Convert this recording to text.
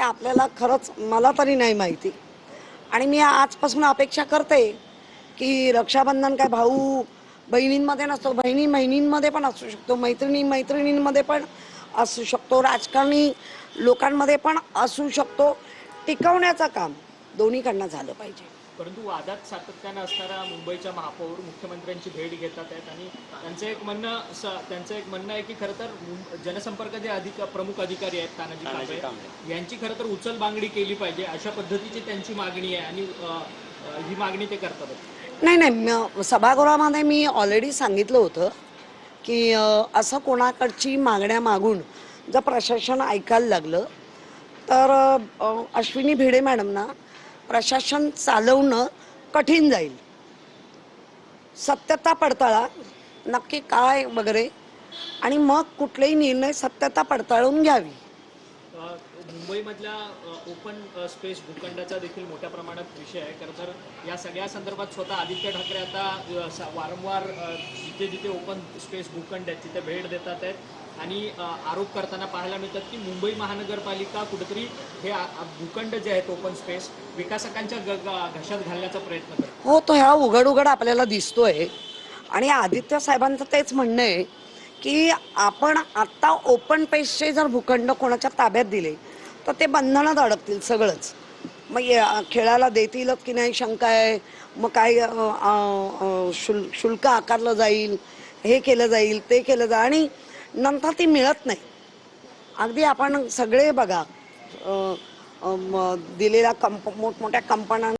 आपल्याला खरंच मला तरी नाही माहिती. आणि मी आजपासून अपेक्षा करते की रक्षाबंधन काय भाऊ बहिणींमध्ये नसतो, बहिणी बहिणींमध्ये पण असू शकतो, मैत्रिणी मैत्रिणींमध्ये पण असू शकतो, राजकारणी लोकांमध्ये पण असू शकतो. टिकवण्याचं काम दोन्हीकडनं झालं पाहिजे. परंतु वादात सातत्यानं असणारा मुंबईच्या महापौर मुख्यमंत्र्यांची भेट घेतात आहेत आणि त्यांचं एक म्हणणं आहे की खरं तर जनसंपर्क जे प्रमुख अधिकारी आहेत तानाजी कांबळे यांची खरं तर उचलबांगडी केली पाहिजे अशा पद्धतीची त्यांची मागणी आहे आणि ही मागणी ते करतात. नाही नाही, सभागृहामध्ये मी ऑलरेडी सांगितलं होतं की असं कोणाकडची मागण्या मागून जर प्रशासन ऐकायला लागलं तर अश्विनी भिडे मॅडमना प्रशासन चालवणं कठीण जाईल. सत्यता पडताळा नक्की काय वगैरे आणि मग कुठलेही निर्णय सत्यता पडताळून घ्यावी. मुंबईमधल्या ओपन स्पेस भूखंडाचा देखील मोठ्या प्रमाणात विषय आहे. खरं तर या सगळ्या संदर्भात स्वतः आदित्य ठाकरे आता वारंवार जिथे जिथे ओपन स्पेस भूखंड आहेत तिथे भेट देतात आहेत आणि आरोप करताना पाहायला मिळतात की मुंबई महानगरपालिका कुठेतरी हे भूखंड जे आहेत ओपन स्पेस विकासकांच्या घशात घालण्याचा प्रयत्न करते. हो, तो ह्या उघड उघड आपल्याला दिसतोय. आणि आदित्य साहेबांचं तेच म्हणणं आहे की आपण आत्ता ओपन पेसचे जर भूखंड कोणाच्या ताब्यात दिले तर ते बंधनात अडकतील सगळंच. मग खेळायला देतीलच की नाही शंका आहे. मग काय शुल्क आकारलं जाईल, हे केलं जाईल, ते केलं जाईल आणि नंतर ती मिळत नाही. अगदी आपण सगळे बघा दिलेल्या मोठमोठ्या कंपन्या